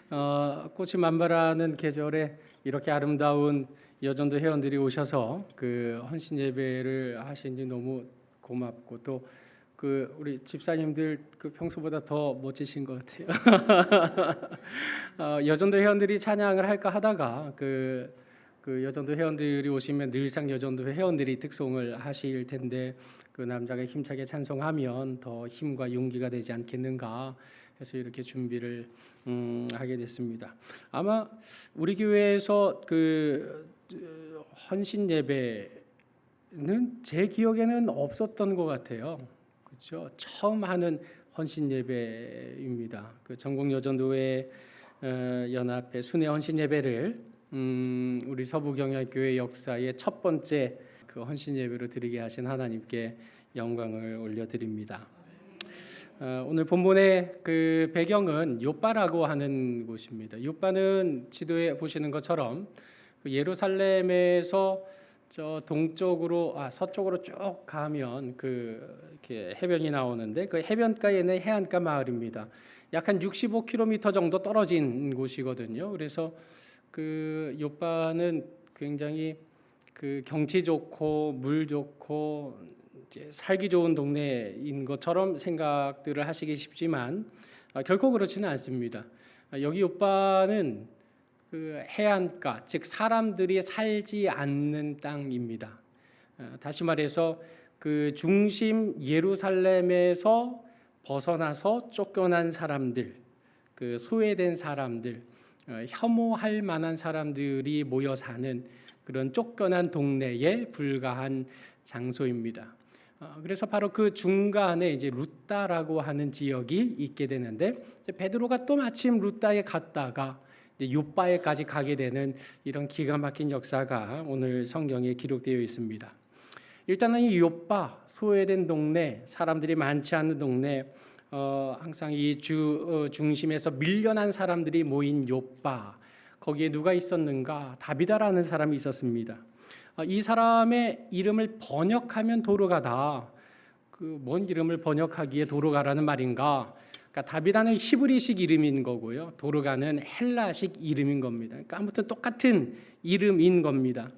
꽃이 만발하는 계절에 이렇게 아름다운 여전도 회원들이 오셔서 그 헌신 예배를 하시니 너무 고맙고 또 그 우리 집사님들 그 평소보다 더 멋지신 것 같아요. 여전도 회원들이 찬양을 할까 하다가 그 여전도 회원들이 오시면 늘상 여전도 회원들이 특송을 하실 텐데 그 남자가 힘차게 찬송하면 더 힘과 용기가 되지 않겠는가 해서 이렇게 준비를 하게 됐습니다. 아마 우리 교회에서 그 헌신 예배는 제 기억에는 없었던 것 같아요. 그렇죠? 처음 하는 헌신 예배입니다. 그 전국 여전도회 연합회 순회 헌신 예배를 우리 서부경야교회 역사의 첫 번째 그 헌신 예배로 드리게 하신 하나님께 영광을 올려드립니다. 오늘 본문의 그 배경은 욥바라고 하는 곳입니다. 욥바는 지도에 보시는 것처럼 그 예루살렘에서 저 동쪽으로 서쪽으로 쭉 가면 그 이렇게 해변이 나오는데 그 해변가에 있는 해안가 마을입니다. 약 한 65km 정도 떨어진 곳이거든요. 그래서 그 욥바는 굉장히 그 경치 좋고 물 좋고 이제 살기 좋은 동네인 것처럼 생각들을 하시기 쉽지만 결코 그렇지는 않습니다. 여기 욥바는 그 해안가, 즉 사람들이 살지 않는 땅입니다. 다시 말해서 그 중심 예루살렘에서 벗어나서 쫓겨난 사람들, 그 소외된 사람들, 혐오할 만한 사람들이 모여 사는 그런 쫓겨난 동네에 불과한 장소입니다. 그래서 바로 그 중간에 이제 루다라고 하는 지역이 있게 되는데 베드로가 또 마침 루다에 갔다가 욥바에까지 가게 되는 이런 기가 막힌 역사가 오늘 성경에 기록되어 있습니다. 일단은 이 욥바, 소외된 동네, 사람들이 많지 않은 동네, 항상 이 중심에서 밀려난 사람들이 모인 욥바, 거기에 누가 있었는가? 다비다라는 사람이 있었습니다. 이 사람의 이름을 번역하면 도로가다. 그 뭔 이름을 번역하기에 도로가라는 말인가? 그러니까 다비다는 히브리식 이름인 거고요. 도로가는 헬라식 이름인 겁니다. 그러니까 아무튼 똑같은 이름인 겁니다.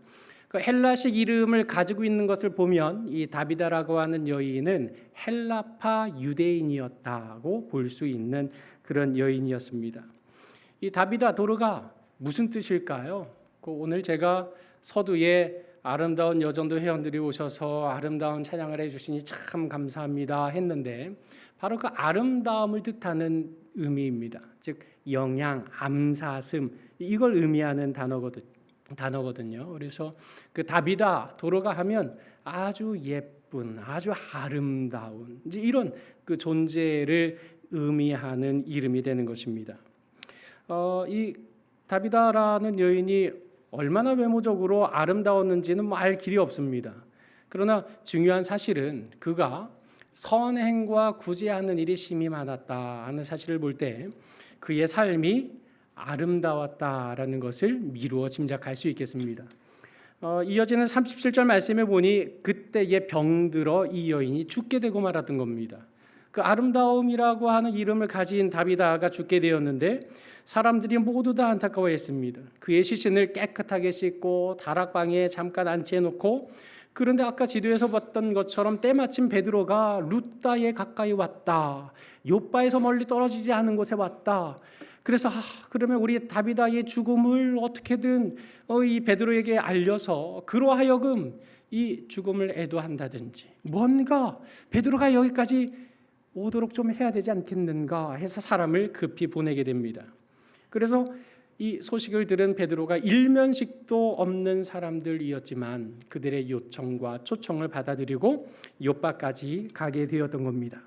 그 헬라식 이름을 가지고 있는 것을 보면 이 다비다라고 하는 여인은 헬라파 유대인이었다고 볼 수 있는 그런 여인이었습니다. 이 다비다 도로가 무슨 뜻일까요? 오늘 제가 서두에 아름다운 여전도 회원들이 오셔서 아름다운 찬양을 해주시니 참 감사합니다 했는데 바로 그 아름다움을 뜻하는 의미입니다. 즉 영양, 암사슴 이걸 의미하는 단어거든요. 그래서 그 다비다 도로가 하면 아주 예쁜, 아주 아름다운 이제 이런 그 존재를 의미하는 이름이 되는 것입니다. 이 다비다라는 여인이 얼마나 외모적으로 아름다웠는지는 알 길이 없습니다. 그러나 중요한 사실은 그가 선행과 구제하는 일이 심히 많았다 하는 사실을 볼 때 그의 삶이 아름다웠다라는 것을 미루어 짐작할 수 있겠습니다. 이어지는 37절 말씀에 보니 그때에 병들어 이 여인이 죽게 되고 말았던 겁니다. 그 아름다움이라고 하는 이름을 가진 다비다가 죽게 되었는데 사람들이 모두 다 안타까워했습니다. 그의 시신을 깨끗하게 씻고 다락방에 잠깐 안치해놓고 그런데 아까 지도에서 봤던 것처럼 때마침 베드로가 루다에 가까이 왔다. 욥바에서 멀리 떨어지지 않은 곳에 왔다. 그래서 그러면 우리 다비다의 죽음을 어떻게든 이 베드로에게 알려서 그로 하여금 이 죽음을 애도한다든지 뭔가 베드로가 여기까지 오도록 좀 해야 되지 않겠는가 해서 사람을 급히 보내게 됩니다. 그래서 이 소식을 들은 베드로가 일면식도 없는 사람들이었지만 그들의 요청과 초청을 받아들이고 욥바까지 가게 되었던 겁니다.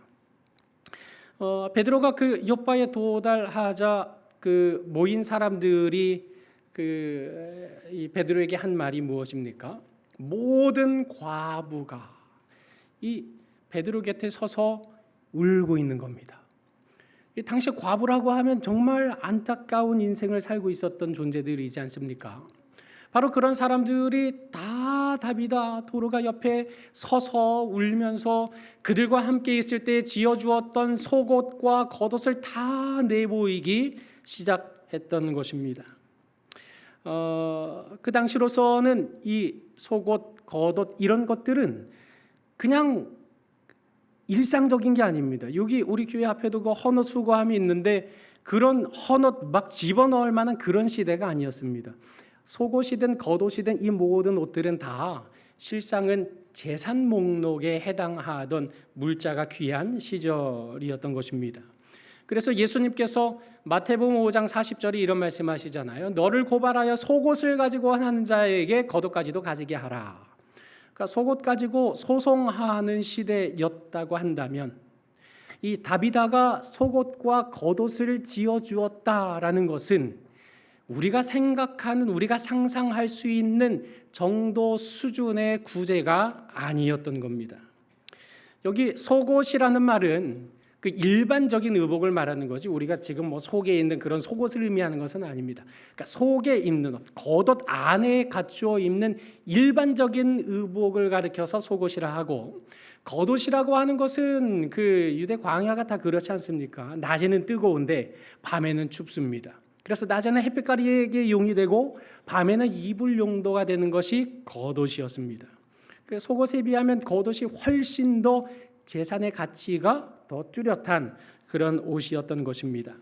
베드로가 그 욥바에 도달하자 그 모인 사람들이 이 베드로에게 한 말이 무엇입니까? 모든 과부가 이 베드로 곁에 서서 울고 있는 겁니다. 당시 과부라고 하면 정말 안타까운 인생을 살고 있었던 존재들이지 않습니까? 바로 그런 사람들이 다 다비다 도로가 옆에 서서 울면서 그들과 함께 있을 때 지어주었던 속옷과 겉옷을 다 내보이기 시작했습니다. 했던 것입니다. 그 당시로서는 이 속옷, 겉옷 이런 것들은 그냥 일상적인 게 아닙니다. 여기 우리 교회 앞에도 그 헌옷 수거함이 있는데 그런 헌옷 막 집어넣을 만한 그런 시대가 아니었습니다. 속옷이든 겉옷이든 이 모든 옷들은 다 실상은 재산 목록에 해당하던 물자가 귀한 시절이었던 것입니다. 그래서 예수님께서 마태복음 5장 40절에 이런 말씀하시잖아요. 너를 고발하여 속옷을 가지고 하는 자에게 겉옷까지도 가지게 하라. 그러니까 속옷 가지고 소송하는 시대였다고 한다면 이 다비다가 속옷과 겉옷을 지어 주었다라는 것은 우리가 생각하는, 우리가 상상할 수 있는 정도 수준의 구제가 아니었던 겁니다. 여기 속옷이라는 말은 그 일반적인 의복을 말하는 거지 우리가 지금 뭐 속에 있는 그런 속옷을 의미하는 것은 아닙니다. 그러니까 속에 입는 옷, 겉옷 안에 갖추어 입는 일반적인 의복을 가리켜서 속옷이라 하고, 겉옷이라고 하는 것은 그 유대 광야가 다 그렇지 않습니까? 낮에는 뜨거운데 밤에는 춥습니다. 그래서 낮에는 햇빛 가리개 용이 되고 밤에는 이불 용도가 되는 것이 겉옷이었습니다. 속옷에 비하면 겉옷이 훨씬 더 재산의 가치가 더 뚜렷한 그런 옷이었던 것입니다.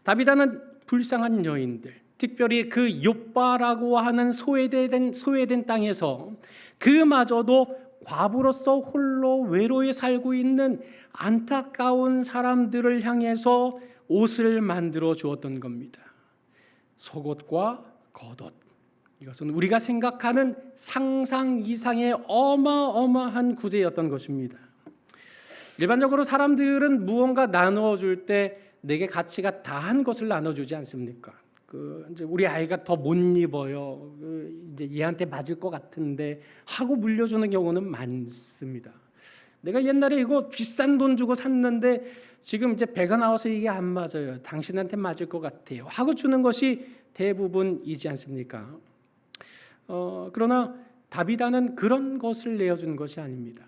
다비다는 불쌍한 여인들, 특별히 그 욥바라고 하는 소외된 땅에서 그마저도 과부로서 홀로 외로이 살고 있는 안타까운 사람들을 향해서 옷을 만들어 주었던 겁니다. 속옷과 겉옷, 이것은 우리가 생각하는 상상 이상의 어마어마한 구제였던 것입니다. 일반적으로 사람들은 무언가 나누어줄 때 내게 가치가 다한 것을 나눠주지 않습니까? 이제 우리 아이가 더 못 입어요. 이제 얘한테 맞을 것 같은데 하고 물려주는 경우는 많습니다. 내가 옛날에 이거 비싼 돈 주고 샀는데 지금 이제 배가 나와서 이게 안 맞아요. 당신한테 맞을 것 같아요. 하고 주는 것이 대부분이지 않습니까? 그러나 다비다는 그런 것을 내어주는 것이 아닙니다.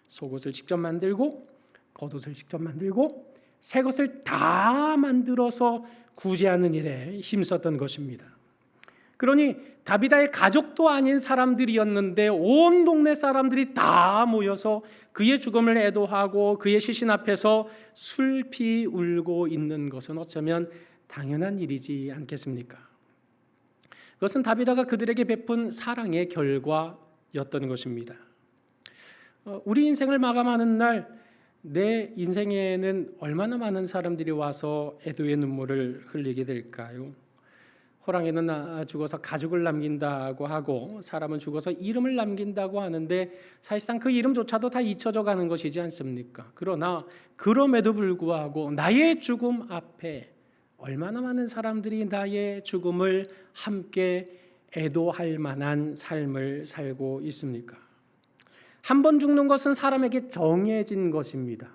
속옷을 직접 만들고 겉옷을 직접 만들고 새 것을 다 만들어서 구제하는 일에 힘썼던 것입니다. 그러니 다비다의 가족도 아닌 사람들이었는데 온 동네 사람들이 다 모여서 그의 죽음을 애도하고 그의 시신 앞에서 슬피 울고 있는 것은 어쩌면 당연한 일이지 않겠습니까? 그것은 다비다가 그들에게 베푼 사랑의 결과였던 것입니다. 우리 인생을 마감하는 날 내 인생에는 얼마나 많은 사람들이 와서 애도의 눈물을 흘리게 될까요? 호랑이는 죽어서 가죽을 남긴다고 하고 사람은 죽어서 이름을 남긴다고 하는데 사실상 그 이름조차도 다 잊혀져 가는 것이지 않습니까? 그러나 그럼에도 불구하고 나의 죽음 앞에 얼마나 많은 사람들이 나의 죽음을 함께 애도할 만한 삶을 살고 있습니까? 한 번 죽는 것은 사람에게 정해진 것입니다.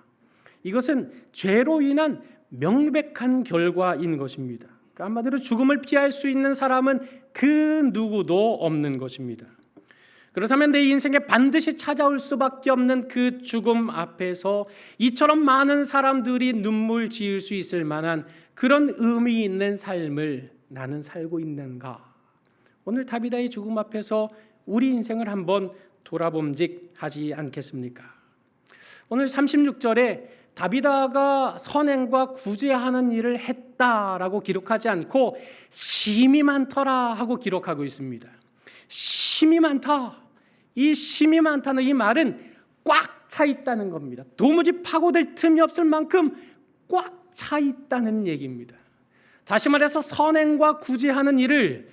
이것은 죄로 인한 명백한 결과인 것입니다. 그러니까 한마디로 죽음을 피할 수 있는 사람은 그 누구도 없는 것입니다. 그렇다면 내 인생에 반드시 찾아올 수밖에 없는 그 죽음 앞에서 이처럼 많은 사람들이 눈물 지을 수 있을 만한 그런 의미 있는 삶을 나는 살고 있는가? 오늘 다비다의 죽음 앞에서 우리 인생을 한번 돌아봄직하지 않겠습니까? 오늘 36절에 다비다가 선행과 구제하는 일을 했다라고 기록하지 않고 심이 많더라 하고 기록하고 있습니다. 심이 많다. 이 심이 많다는 이 말은 꽉 차 있다는 겁니다. 도무지 파고들 틈이 없을 만큼 꽉 차 있다는 얘기입니다. 다시 말해서 선행과 구제하는 일을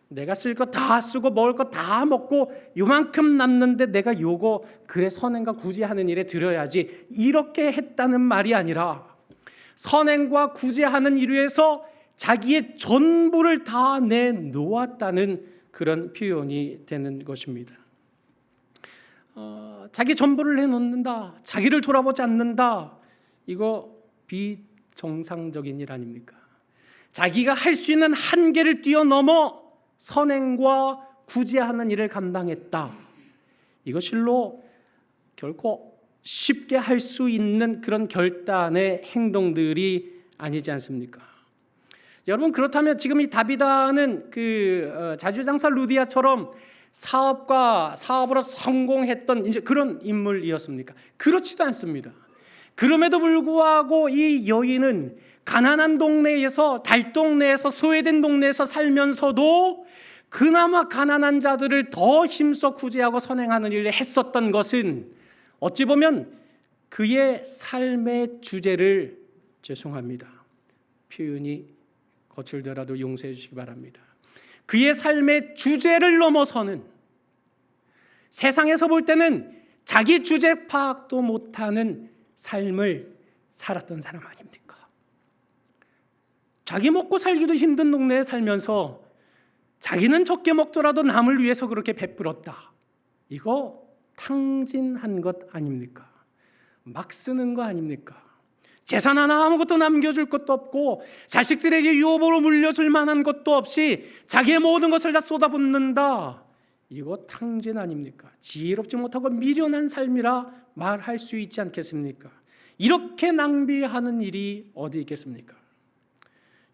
내가 쓸 거 다 쓰고 먹을 거 다 먹고 요만큼 남는데 내가 요거 그래 선행과 구제하는 일에 들여야지 이렇게 했다는 말이 아니라 선행과 구제하는 일 위해서 자기의 전부를 다 내놓았다는 그런 표현이 되는 것입니다. 자기 전부를 내놓는다, 자기를 돌아보지 않는다, 이거 비정상적인 일 아닙니까? 자기가 할 수 있는 한계를 뛰어넘어 선행과 구제하는 일을 감당했다. 이것일로 결코 쉽게 할 수 있는 그런 결단의 행동들이 아니지 않습니까? 여러분, 그렇다면 지금 이 다비다는 자주장사 루디아처럼 사업으로 성공했던 이제 그런 인물이었습니까? 그렇지도 않습니다. 그럼에도 불구하고 이 여인은 가난한 동네에서, 달동네에서, 소외된 동네에서 살면서도 그나마 가난한 자들을 더 힘써 구제하고 선행하는 일을 했었던 것은 어찌 보면 그의 삶의 주제를, 죄송합니다, 표현이 거칠더라도 용서해 주시기 바랍니다, 그의 삶의 주제를 넘어서는, 세상에서 볼 때는 자기 주제 파악도 못하는 삶을 살았던 사람 아닙니까? 자기 먹고 살기도 힘든 동네에 살면서 자기는 적게 먹더라도 남을 위해서 그렇게 베풀었다. 이거 탕진한 것 아닙니까? 막 쓰는 거 아닙니까? 재산 하나 아무것도 남겨줄 것도 없고 자식들에게 유업으로 물려줄 만한 것도 없이 자기의 모든 것을 다 쏟아붓는다. 이거 탕진 아닙니까? 지혜롭지 못하고 미련한 삶이라 말할 수 있지 않겠습니까? 이렇게 낭비하는 일이 어디 있겠습니까?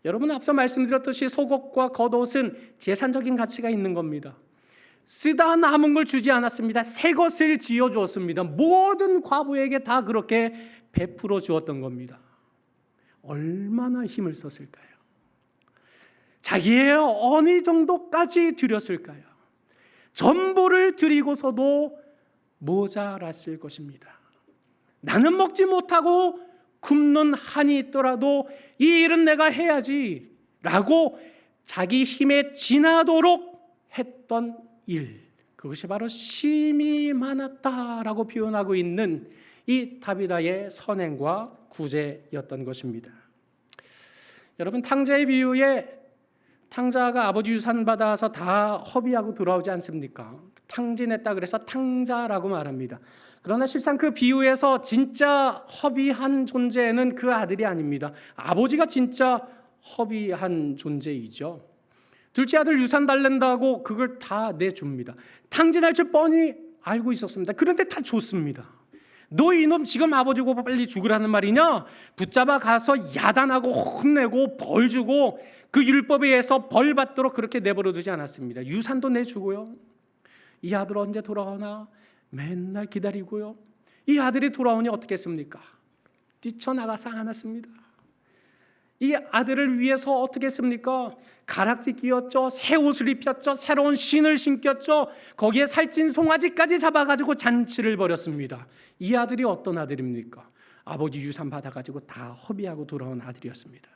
여러분, 앞서 말씀드렸듯이 속옷과 겉옷은 재산적인 가치가 있는 겁니다. 쓰다 남은 걸 주지 않았습니다. 새 것을 지어주었습니다. 모든 과부에게 다 그렇게 베풀어 주었던 겁니다. 얼마나 힘을 썼을까요? 자기의 어느 정도까지 드렸을까요? 전부를 드리고서도 모자랐을 것입니다. 나는 먹지 못하고 굶는 한이 있더라도 이 일은 내가 해야지 라고 자기 힘에 지나도록 했던 일, 그것이 바로 심이 많았다라고 표현하고 있는 이 다비다의 선행과 구제였던 것입니다. 여러분, 탕자의 비유에 탕자가 아버지 유산 받아서 다 허비하고 돌아오지 않습니까? 탕진했다 그래서 탕자라고 말합니다. 그러나 실상 그 비유에서 진짜 허비한 존재는 그 아들이 아닙니다. 아버지가 진짜 허비한 존재이죠. 둘째 아들 유산 달랜다고 그걸 다 내줍니다. 탕진할 줄 뻔히 알고 있었습니다. 그런데 다 줬습니다. 너 이놈 지금 아버지고 빨리 죽으라는 말이냐? 붙잡아 가서 야단하고 혼내고 벌 주고 그 율법에 의해서 벌 받도록 그렇게 내버려 두지 않았습니다. 유산도 내주고요. 이 아들 언제 돌아오나 맨날 기다리고요. 이 아들이 돌아오니 어떻게 했습니까? 뛰쳐나가서 안았습니다. 이 아들을 위해서 어떻게 했습니까? 가락지 끼웠죠. 새 옷을 입혔죠. 새로운 신을 신겼죠. 거기에 살찐 송아지까지 잡아가지고 잔치를 벌였습니다. 이 아들이 어떤 아들입니까? 아버지 유산 받아가지고 다 허비하고 돌아온 아들이었습니다.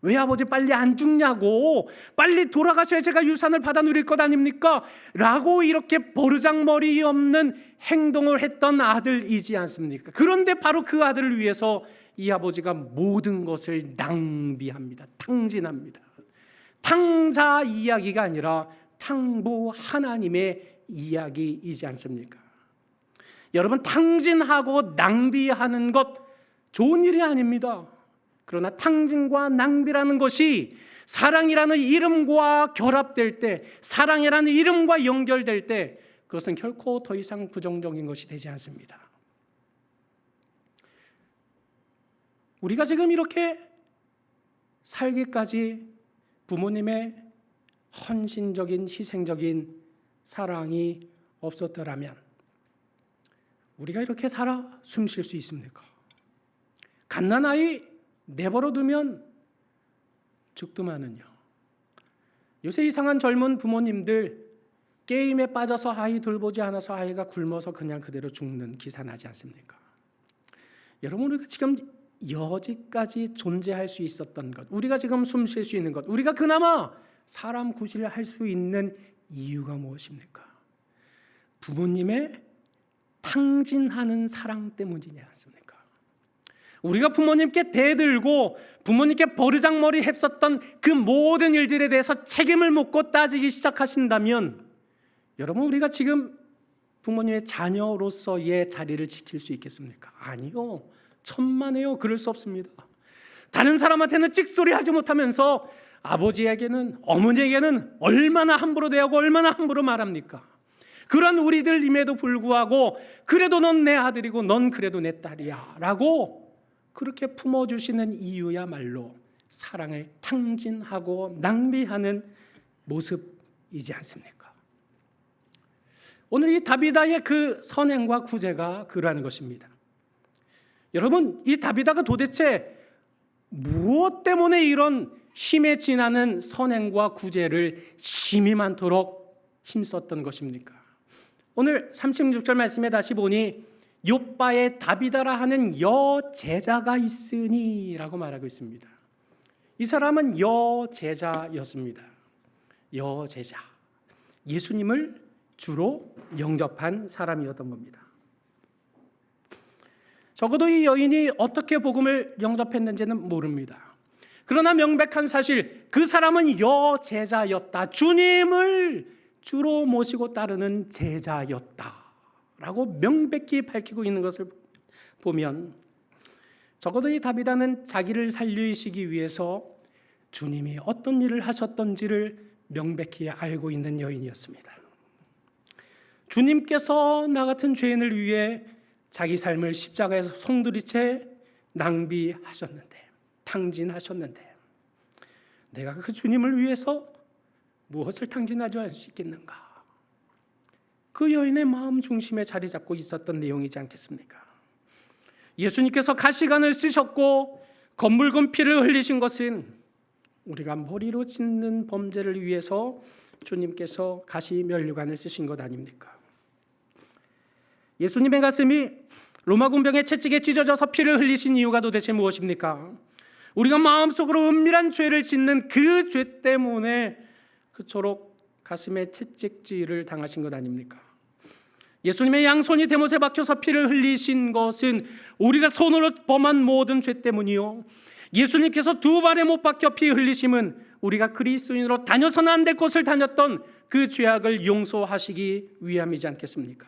왜 아버지 빨리 안 죽냐고, 빨리 돌아가셔야 제가 유산을 받아 누릴 것 아닙니까? 라고 이렇게 버르장머리 없는 행동을 했던 아들이지 않습니까? 그런데 바로 그 아들을 위해서 이 아버지가 모든 것을 낭비합니다. 탕진합니다. 탕자 이야기가 아니라 탕부 하나님의 이야기이지 않습니까? 여러분, 탕진하고 낭비하는 것 좋은 일이 아닙니다. 그러나 탕진과 낭비라는 것이 사랑이라는 이름과 결합될 때, 사랑이라는 이름과 연결될 때 그것은 결코 더 이상 부정적인 것이 되지 않습니다. 우리가 지금 이렇게 살기까지 부모님의 헌신적인 희생적인 사랑이 없었더라면 우리가 이렇게 살아 숨 쉴 수 있습니까? 갓난아이 내버려 두면 죽더만은요. 요새 이상한 젊은 부모님들 게임에 빠져서 아이 돌보지 않아서 아이가 굶어서 그냥 그대로 죽는 기사 나지 않습니까? 여러분, 우리가 지금 여지까지 존재할 수 있었던 것, 우리가 지금 숨 쉴 수 있는 것, 우리가 그나마 사람 구실을 할 수 있는 이유가 무엇입니까? 부모님의 탕진하는 사랑 때문이지 않습니까? 우리가 부모님께 대들고 부모님께 버르장머리 했었던 그 모든 일들에 대해서 책임을 묻고 따지기 시작하신다면 여러분, 우리가 지금 부모님의 자녀로서의 자리를 지킬 수 있겠습니까? 아니요. 천만에요. 그럴 수 없습니다. 다른 사람한테는 찍소리 하지 못하면서 아버지에게는, 어머니에게는 얼마나 함부로 대하고 얼마나 함부로 말합니까? 그런 우리들임에도 불구하고 그래도 넌 내 아들이고 넌 그래도 내 딸이야 라고 그렇게 품어주시는 이유야말로 사랑을 탕진하고 낭비하는 모습이지 않습니까? 오늘 이 다비다의 그 선행과 구제가 그러한 것입니다. 여러분, 이 다비다가 도대체 무엇 때문에 이런 힘에 지나는 선행과 구제를 심히 많도록 힘썼던 것입니까? 오늘 36절 말씀에 다시 보니 욥바에 다비다라 하는 여제자가 있으니 라고 말하고 있습니다. 이 사람은 여제자였습니다. 여제자, 예수님을 주로 영접한 사람이었던 겁니다. 적어도 이 여인이 어떻게 복음을 영접했는지는 모릅니다. 그러나 명백한 사실, 그 사람은 여제자였다. 주님을 주로 모시고 따르는 제자였다라고 명백히 밝히고 있는 것을 보면, 적어도 이 다비다는 자기를 살리시기 위해서 주님이 어떤 일을 하셨던지를 명백히 알고 있는 여인이었습니다. 주님께서 나 같은 죄인을 위해 자기 삶을 십자가에서 송두리째 낭비하셨는데, 탕진하셨는데, 내가 그 주님을 위해서 무엇을 탕진하지 할 수 있겠는가? 그 여인의 마음 중심에 자리 잡고 있었던 내용이지 않겠습니까? 예수님께서 가시관을 쓰셨고 검붉은 피를 흘리신 것은 우리가 머리로 짓는 범죄를 위해서 주님께서 가시면류관을 쓰신 것 아닙니까? 예수님의 가슴이 로마 군병의 채찍에 찢어져서 피를 흘리신 이유가 도대체 무엇입니까? 우리가 마음속으로 은밀한 죄를 짓는 그 죄 때문에 그토록 가슴에 채찍질을 당하신 것 아닙니까? 예수님의 양손이 대못에 박혀서 피를 흘리신 것은 우리가 손으로 범한 모든 죄 때문이요, 예수님께서 두 발에 못 박혀 피 흘리심은 우리가 그리스도인으로 다녀서는 안 될 곳을 다녔던 그 죄악을 용서하시기 위함이지 않겠습니까?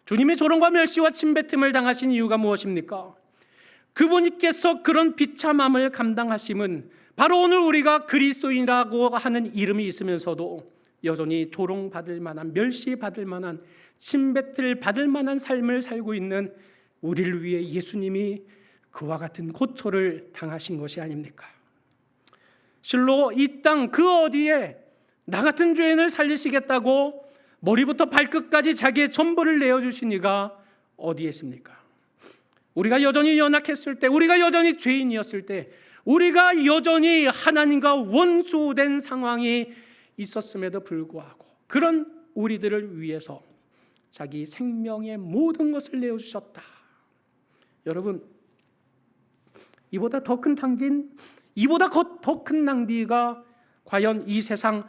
주님의 조롱과 멸시와 침뱉음을 당하신 이유가 무엇입니까? 그분께서 그런 비참함을 감당하심은 바로 오늘 우리가 그리스도인이라고 하는 이름이 있으면서도 여전히 조롱받을 만한, 멸시받을 만한, 침뱉을 받을 만한 삶을 살고 있는 우리를 위해 예수님이 그와 같은 고초를 당하신 것이 아닙니까? 실로 이 땅 그 어디에 나 같은 죄인을 살리시겠다고 머리부터 발끝까지 자기의 전부를 내어주신 이가 어디에 있습니까? 우리가 여전히 연약했을 때, 우리가 여전히 죄인이었을 때, 우리가 여전히 하나님과 원수된 상황이 있었음에도 불구하고 그런 우리들을 위해서 자기 생명의 모든 것을 내어주셨다. 여러분, 이보다 더 큰 탕진, 이보다 더 큰 낭비가 과연 이 세상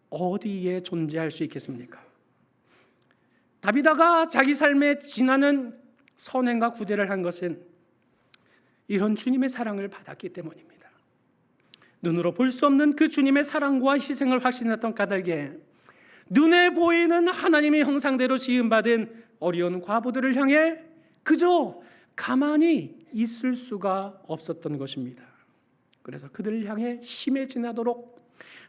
어디에 존재할 수 있겠습니까? 다비다가 자기 삶에 지나는 선행과 구제를 한 것은 이런 주님의 사랑을 받았기 때문입니다. 눈으로 볼 수 없는 그 주님의 사랑과 희생을 확신했던 까닭에 눈에 보이는 하나님의 형상대로 지음받은 어려운 과부들을 향해 그저 가만히 있을 수가 없었던 것입니다. 그래서 그들을 향해 힘에 지나도록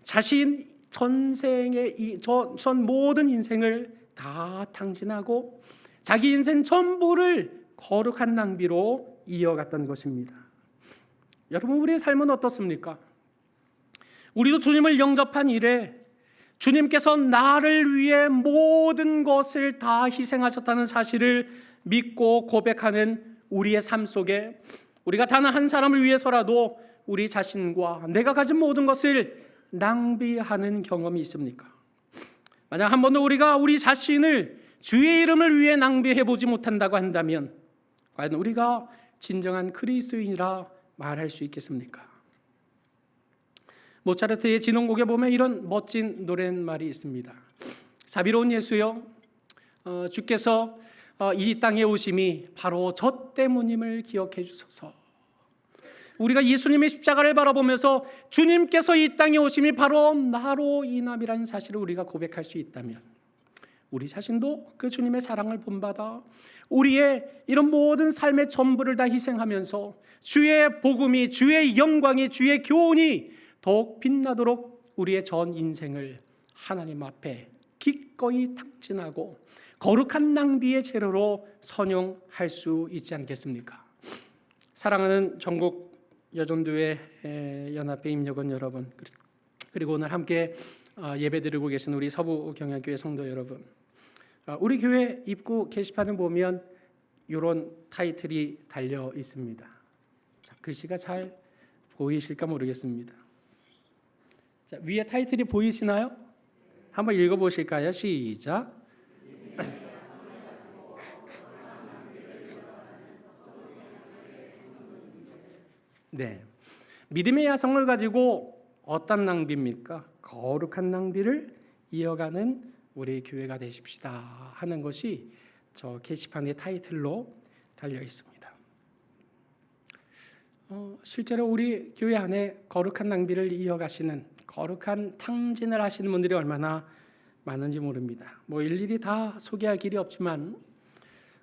자신 전생의 전 모든 인생을 다 탕진하고 자기 인생 전부를 거룩한 낭비로 이어갔던 것입니다. 여러분, 우리의 삶은 어떻습니까? 우리도 주님을 영접한 이래 주님께서 나를 위해 모든 것을 다 희생하셨다는 사실을 믿고 고백하는 우리의 삶 속에 우리가 단 한 사람을 위해서라도 우리 자신과 내가 가진 모든 것을 낭비하는 경험이 있습니까? 만약 한 번도 우리가 우리 자신을 주의 이름을 위해 낭비해보지 못한다고 한다면 과연 우리가 진정한 그리스도인이라 말할 수 있겠습니까? 모차르트의 진홍곡에 보면 이런 멋진 노랫말이 있습니다. 자비로운 예수여, 주께서 이 땅에 오심이 바로 저 때문임을 기억해 주소서. 우리가 예수님의 십자가를 바라보면서 주님께서 이 땅에 오심이 바로 나로 인함이라는 사실을 우리가 고백할 수 있다면 우리 자신도 그 주님의 사랑을 본받아 우리의 이런 모든 삶의 전부를 다 희생하면서 주의 복음이, 주의 영광이, 주의 교훈이 더욱 빛나도록 우리의 전 인생을 하나님 앞에 기꺼이 탕진하고 거룩한 낭비의 재료로 선용할 수 있지 않겠습니까? 사랑하는 전국 여전도회 연합회 임직원 여러분, 그리고 오늘 함께 예배드리고 계신 우리 서부경양교회 성도 여러분, 우리 교회 입구 게시판을 보면 이런 타이틀이 달려 있습니다. 자, 글씨가 잘 보이실까 모르겠습니다. 자, 위에 타이틀이 보이시나요? 한번 읽어보실까요? 시작. 네, 믿음의 야성을 가지고 어떤 낭비입니까? 거룩한 낭비를 이어가는 우리 교회가 되십시다 하는 것이 저 게시판의 타이틀로 달려 있습니다. 실제로 우리 교회 안에 거룩한 낭비를 이어가시는, 거룩한 탕진을 하시는 분들이 얼마나 많은지 모릅니다. 일일이 다 소개할 길이 없지만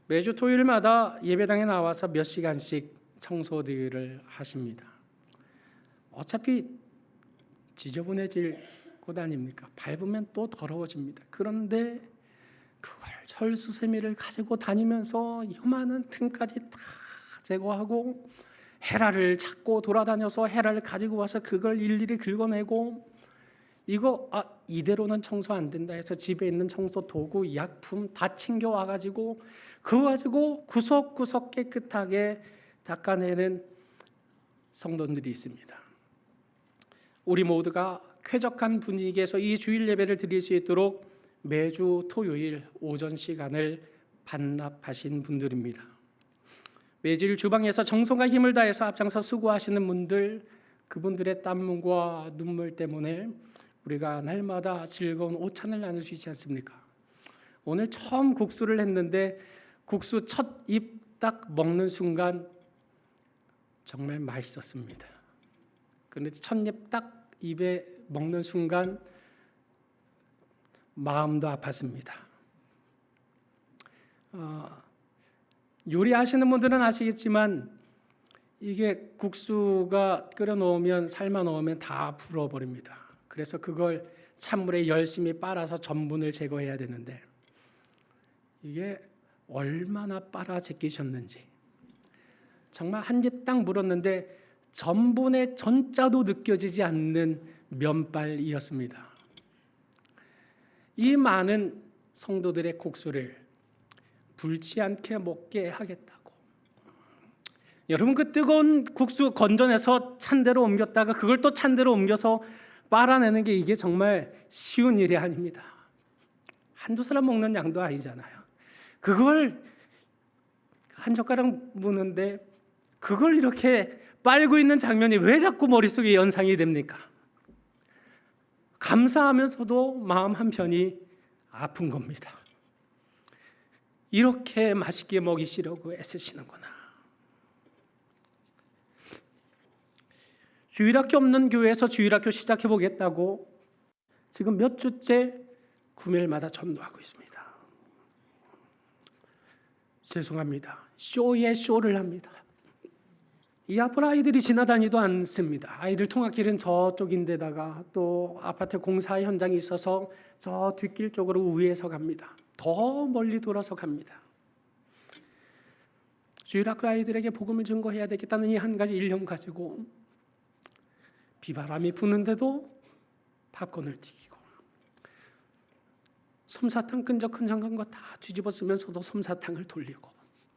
매주 토요일마다 예배당에 나와서 몇 시간씩 청소들을 하십니다. 어차피 지저분해질 곳 아닙니까? 밟으면 또 더러워집니다. 그런데 그걸 철수세미를 가지고 다니면서 요만한 틈까지 다 제거하고 헤라를 찾고 돌아다녀서 헤라를 가지고 와서 그걸 일일이 긁어내고, 이거 이대로는 청소 안 된다 해서 집에 있는 청소 도구, 약품 다 챙겨와 가지고 그거 가지고 구석구석 깨끗하게 닦아내는 성도들이 있습니다. 우리 모두가 쾌적한 분위기에서 이 주일 예배를 드릴 수 있도록 매주 토요일 오전 시간을 반납하신 분들입니다. 매주일 주방에서 정성과 힘을 다해서 앞장서 수고하시는 분들, 그분들의 땀과 눈물 때문에 우리가 날마다 즐거운 오찬을 나눌 수 있지 않습니까? 오늘 처음 국수를 했는데 국수 첫 입 딱 먹는 순간 정말 맛있었습니다. 그런데 첫 입 딱 입에 먹는 순간 마음도 아팠습니다. 요리하시는 분들은 아시겠지만 이게 국수가 끓여 놓으면, 삶아 놓으면 다 불어버립니다. 그래서 그걸 찬물에 열심히 빨아서 전분을 제거해야 되는데 이게 얼마나 빨아 제끼셨는지, 정말 한 입 딱 물었는데 전분의 전자도 느껴지지 않는 면발이었습니다. 이 많은 성도들의 국수를 불지 않게 먹게 하겠다고, 여러분 그 뜨거운 국수 건져내서 찬대로 옮겼다가 그걸 또 찬대로 옮겨서 빨아내는 게 이게 정말 쉬운 일이 아닙니다. 한두 사람 먹는 양도 아니잖아요. 그걸 한 젓가락 무는데 그걸 이렇게 빨고 있는 장면이 왜 자꾸 머릿속에 연상이 됩니까? 감사하면서도 마음 한편이 아픈 겁니다. 이렇게 맛있게 먹이시려고 애쓰시는구나. 주일학교 없는 교회에서 주일학교 시작해 보겠다고 지금 몇 주째 금요일마다 전도하고 있습니다. 죄송합니다. 쇼에 쇼를 합니다. 이 앞으로 아이들이 지나다니도 않습니다. 아이들 통학길은 저쪽인데다가 또 아파트 공사 현장이 있어서 저 뒷길 쪽으로 우회해서 갑니다. 더 멀리 돌아서 갑니다. 주일학교 아이들에게 복음을 증거해야 되겠다는 이 한 가지 일념 가지고 비바람이 부는데도 팝콘을 튀기고, 솜사탕 끈적끈적한 거 다 뒤집어 쓰면서도 솜사탕을 돌리고,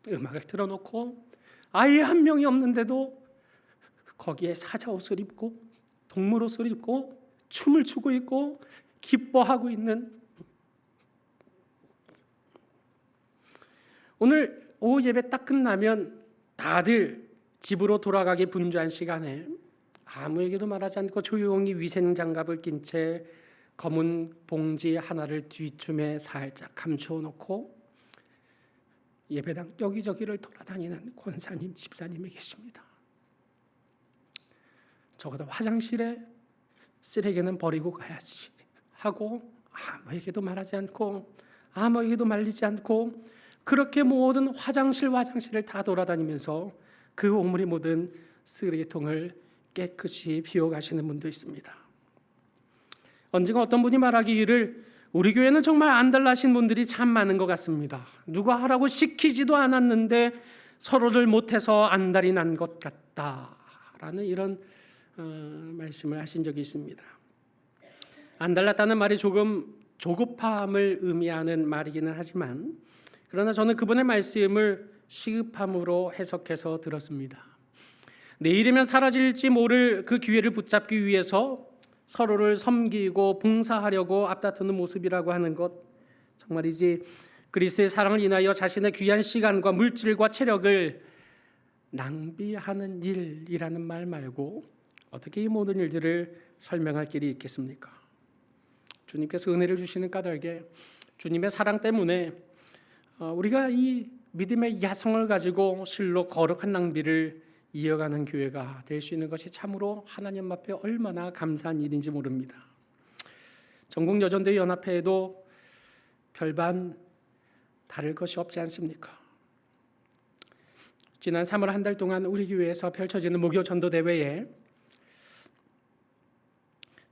음악을 틀어놓고 아이 한 명이 없는데도 거기에 사자 옷을 입고 동물 옷을 입고 춤을 추고 있고 기뻐하고 있는, 오늘 오후 예배 딱 끝나면 다들 집으로 돌아가기 분주한 시간에 아무에게도 말하지 않고 조용히 위생장갑을 낀 채 검은 봉지 하나를 뒷춤에 살짝 감춰놓고 예배당 여기저기를 돌아다니는 권사님, 집사님이 계십니다. 적어도 화장실에 쓰레기는 버리고 가야지 하고 아무에게도 말하지 않고 아무에게도 말리지 않고 그렇게 모든 화장실을 다 돌아다니면서 그 오물이 묻은 쓰레기통을 깨끗이 비워가시는 분도 있습니다. 언젠가 어떤 분이 말하기를 우리 교회는 정말 안달나신 분들이 참 많은 것 같습니다. 누가 하라고 시키지도 않았는데 서로를 못해서 안달이 난 것 같다 라는 이런 말씀을 하신 적이 있습니다. 안 달랐다는 말이 조금 조급함을 의미하는 말이기는 하지만, 그러나 저는 그분의 말씀을 시급함으로 해석해서 들었습니다. 내일이면 사라질지 모를 그 기회를 붙잡기 위해서 서로를 섬기고 봉사하려고 앞다투는 모습이라고 하는 것, 정말이지 그리스도의 사랑을 인하여 자신의 귀한 시간과 물질과 체력을 낭비하는 일이라는 말 말고 어떻게 이 모든 일들을 설명할 길이 있겠습니까? 주님께서 은혜를 주시는 까닭에 주님의 사랑 때문에 우리가 이 믿음의 야성을 가지고 실로 거룩한 낭비를 이어가는 교회가 될 수 있는 것이 참으로 하나님 앞에 얼마나 감사한 일인지 모릅니다. 전국여전대 연합회에도 별반 다를 것이 없지 않습니까? 지난 3월 한 달 동안 우리 교회에서 펼쳐지는 목요 전도 대회에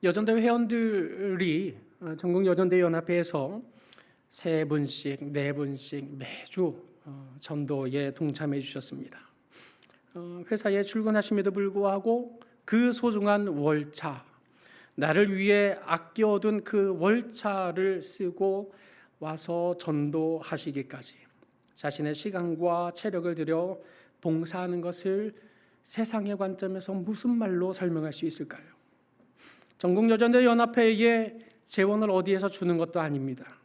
여전대 회원들이 전국여전대 연합회에서 3분씩 4분씩 매주 전도에 동참해 주셨습니다. 회사에 출근하심에도 불구하고 그 소중한 월차, 나를 위해 아껴둔 그 월차를 쓰고 와서 전도하시기까지 자신의 시간과 체력을 들여 봉사하는 것을 세상의 관점에서 무슨 말로 설명할 수 있을까요? 전국여전대 연합회에 재원을 어디에서 주는 것도 아닙니다.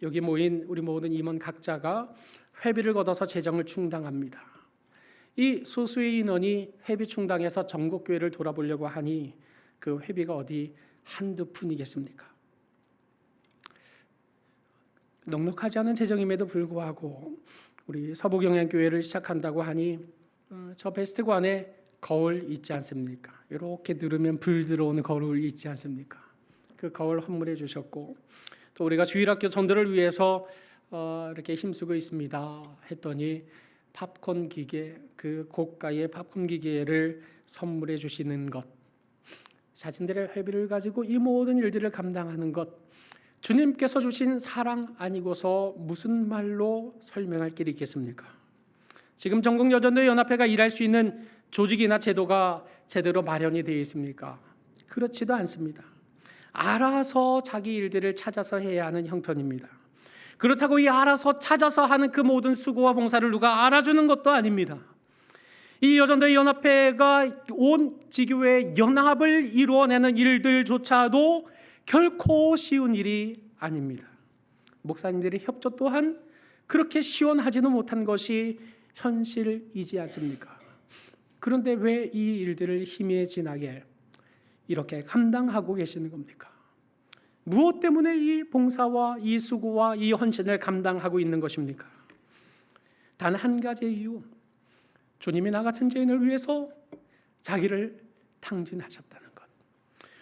여기 모인 우리 모든 임원 각자가 회비를 걷어서 재정을 충당합니다. 이 소수의 인원이 회비 충당해서 전국교회를 돌아보려고 하니 그 회비가 어디 한두 푼이겠습니까? 넉넉하지 않은 재정임에도 불구하고 우리 서부경양교회를 시작한다고 하니 저 베스트관에 거울 있지 않습니까? 이렇게 누르면 불 들어오는 거울 있지 않습니까? 그 거울 헌물해 주셨고, 또 우리가 주일학교 전도를 위해서 이렇게 힘쓰고 있습니다 했더니 팝콘 기계, 그 고가의 팝콘 기계를 선물해 주시는 것, 자신들의 회비를 가지고 이 모든 일들을 감당하는 것, 주님께서 주신 사랑 아니고서 무슨 말로 설명할 길이 있겠습니까? 지금 전국여전대 연합회가 일할 수 있는 조직이나 제도가 제대로 마련이 되어 있습니까? 그렇지도 않습니다. 알아서 자기 일들을 찾아서 해야 하는 형편입니다. 그렇다고 이 알아서 찾아서 하는 그 모든 수고와 봉사를 누가 알아주는 것도 아닙니다. 이 여전대 연합회가 온 지교회 연합을 이루어내는 일들조차도 결코 쉬운 일이 아닙니다. 목사님들의 협조 또한 그렇게 시원하지는 못한 것이 현실이지 않습니까? 그런데 왜 이 일들을 희미해지나게 이렇게 감당하고 계시는 겁니까? 무엇 때문에 이 봉사와 이 수고와 이 헌신을 감당하고 있는 것입니까? 단 한 가지 이유, 주님이 나 같은 죄인을 위해서 자기를 탕진하셨다는 것.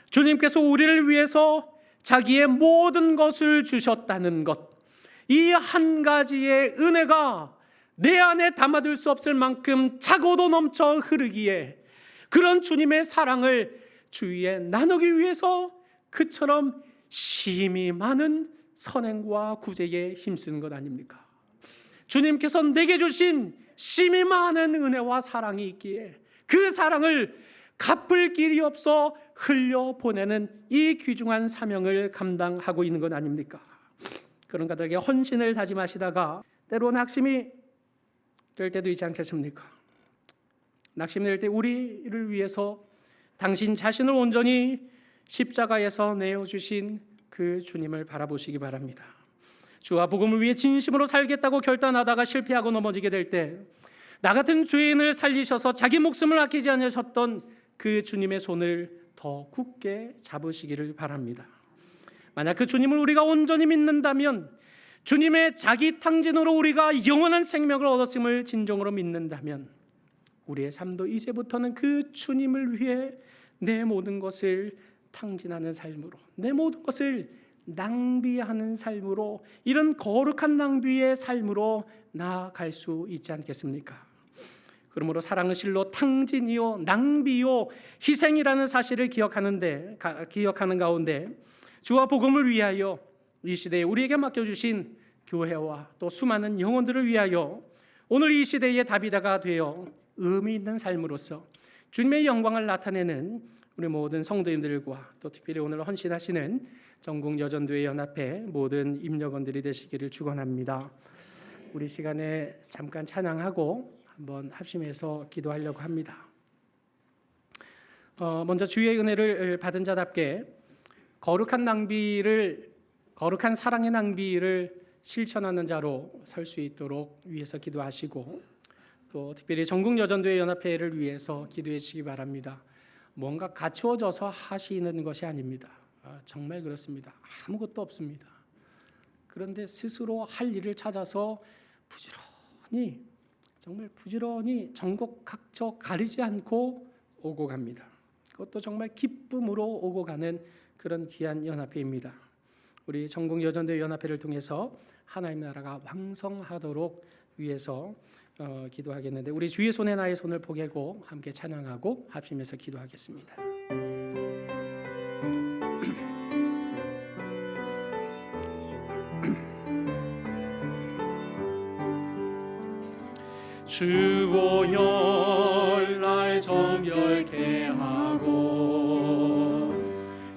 주님께서 우리를 위해서 자기의 모든 것을 주셨다는 것. 이 한 가지의 은혜가 내 안에 담아둘 수 없을 만큼 차고도 넘쳐 흐르기에 그런 주님의 사랑을 주위에 나누기 위해서 그처럼 심히 많은 선행과 구제에 힘쓰는 것 아닙니까? 주님께서 내게 주신 심히 많은 은혜와 사랑이 있기에 그 사랑을 갚을 길이 없어 흘려보내는 이 귀중한 사명을 감당하고 있는 것 아닙니까? 그런 가닥에 헌신을 다짐하시다가 때로 낙심이 될 때도 있지 않겠습니까? 낙심이 될 때 우리를 위해서 당신 자신을 온전히 십자가에서 내어주신 그 주님을 바라보시기 바랍니다. 주와 복음을 위해 진심으로 살겠다고 결단하다가 실패하고 넘어지게 될 때 나 같은 죄인을 살리셔서 자기 목숨을 아끼지 않으셨던 그 주님의 손을 더 굳게 잡으시기를 바랍니다. 만약 그 주님을 우리가 온전히 믿는다면, 주님의 자기 탕진으로 우리가 영원한 생명을 얻었음을 진정으로 믿는다면, 우리의 삶도 이제부터는 그 주님을 위해 내 모든 것을 탕진하는 삶으로, 내 모든 것을 낭비하는 삶으로, 이런 거룩한 낭비의 삶으로 나아갈 수 있지 않겠습니까? 그러므로 사랑은 실로 탕진이요 낭비요 희생이라는 사실을 기억하는 가운데 주와 복음을 위하여 이 시대에 우리에게 맡겨주신 교회와 또 수많은 영혼들을 위하여 오늘 이 시대의 다비다가 되어 의미 있는 삶으로서 주님의 영광을 나타내는 우리 모든 성도님들과 또 특별히 오늘 헌신하시는 전국 여전도회 연합회 모든 임력원들이 되시기를 축원합니다. 우리 시간에 잠깐 찬양하고 한번 합심해서 기도하려고 합니다. 먼저 주의 은혜를 받은 자답게 거룩한 사랑의 낭비를 실천하는 자로 설 수 있도록 위해서 기도하시고, 또 특별히 전국 여전도회 연합회를 위해서 기도해 주시기 바랍니다. 뭔가 갖추어져서 하시는 것이 아닙니다. 정말 그렇습니다. 아무것도 없습니다. 그런데 스스로 할 일을 찾아서 부지런히 전국각처 가리지 않고 오고 갑니다. 그것도 정말 기쁨으로 오고 가는 그런 귀한 연합회입니다. 우리 전국 여전도회 연합회를 통해서 하나님의 나라가 왕성하도록 위해서 기도하겠는데, 우리 주의 손에 나의 손을 포개고 함께 찬양하고 합심해서 기도하겠습니다. 주 보혈 날 정결케 하고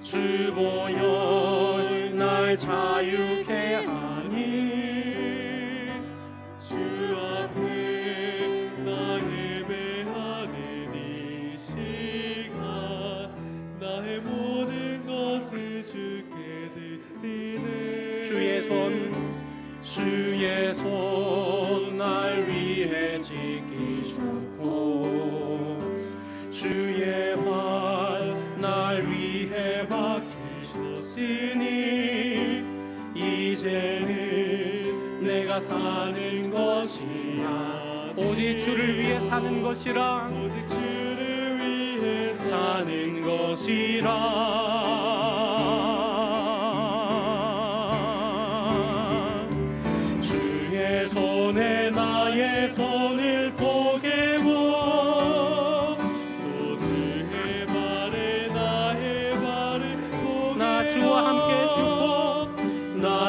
주 보혈 날 자유케 하니 주 앞에 나 예배하는 이 시간 나의 모든 것을 주께 드리네. 주의 손 날 위해 지키셨고 주의 발 날 위해 박히셨으니 이제는 내가 사는 것이야 오직 주를 위해 사는 것이라 오직 주를 위해 사는 것이라. 주의 손에 나의 손을 포개고 또 주의 발에 나의 발을 포개고 나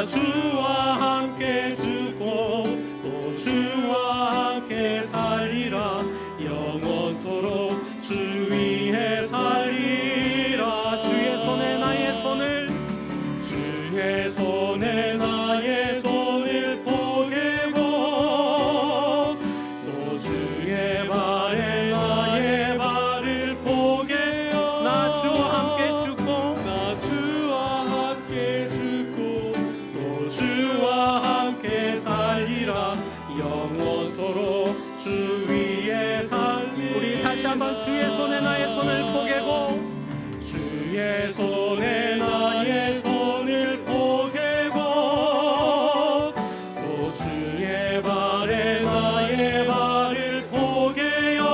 주와 함께 죽고 또 주와 함께 살리라 영원토록 주 위에 살리라. 주의 손에 나의 손을 포개고 또 주의 발에 나의 발을 포개어 나 주와 함께 죽고 또 주와 함께 살리라 영원토록 주 위에 살리라. 우리 다시 한번 주의 손에 나의 손을 포개고 주의 손에 나의 손을 포개고 또 주의 발에 나의 발을 포개어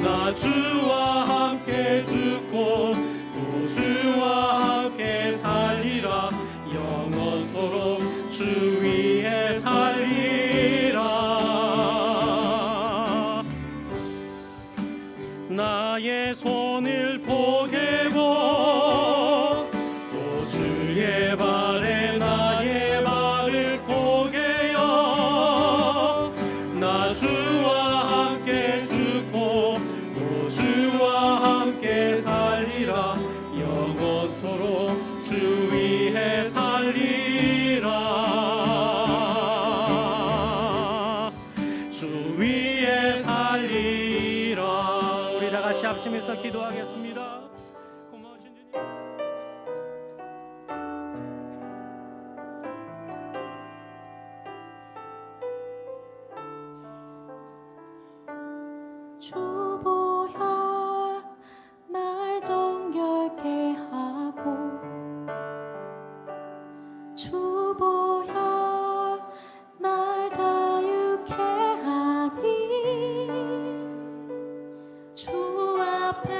나 주와 함께 죽고 또 주와 함께 살리라 영원토록 주 위에 살리라. 나의 손을 포개고 또 주의 발에 나의 발을 포개어 나 주와 함께 죽고 또 주와 함께 살리라 영원토록 주 위에 살리라. 주 위에 살리라. 우리 다 같이 합심해서 기도하겠습니다. 고마우신 주님. 주 보혈 날 정결케 하고 주 보혈 날 자유케 하니 주 앞에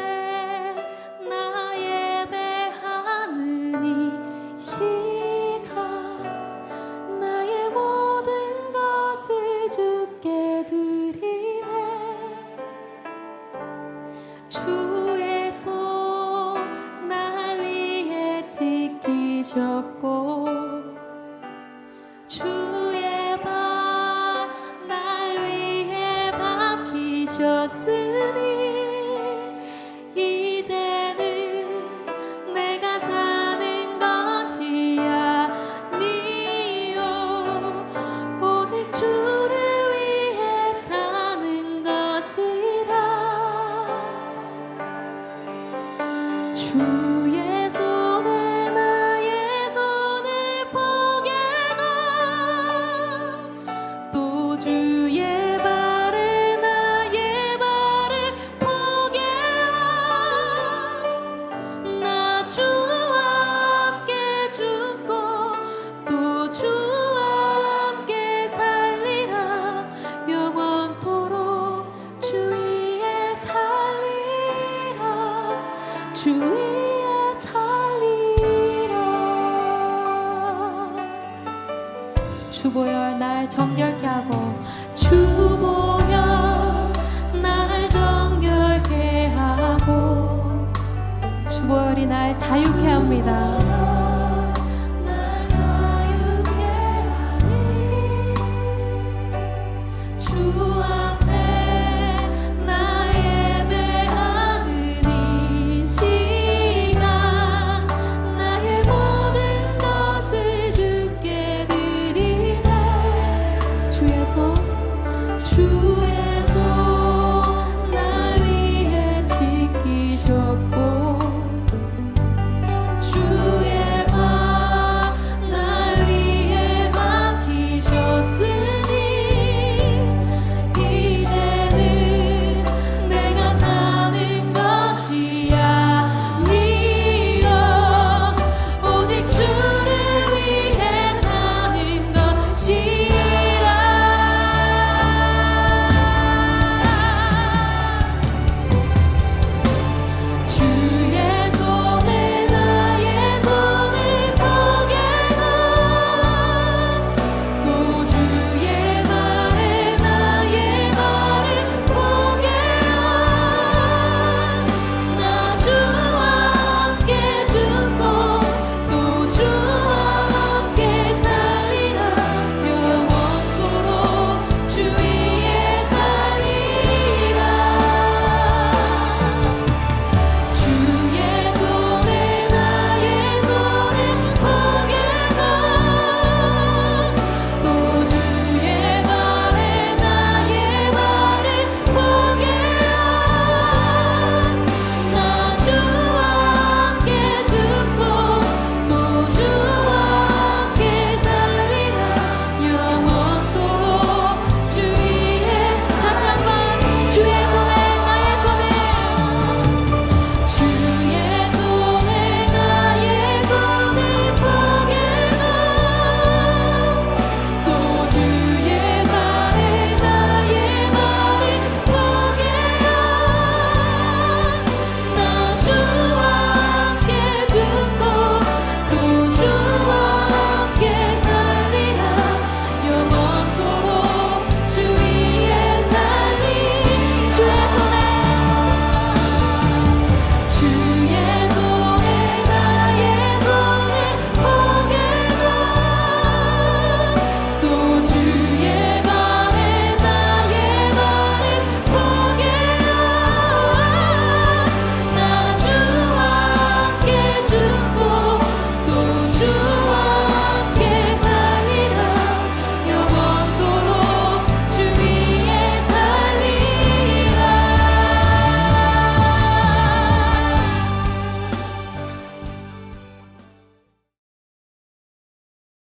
주의 손에 나의 손을 포개고 또 주의 발에 나의 발을 포개어 나 주와 함께 죽고 또 주와 함께 살리라 영원토록 주 위에 살리라 주 위에 살리라 주보혈 날 정결케 하고 주보혈 날 정결케 하고 주보혈이 날 자유케 합니다.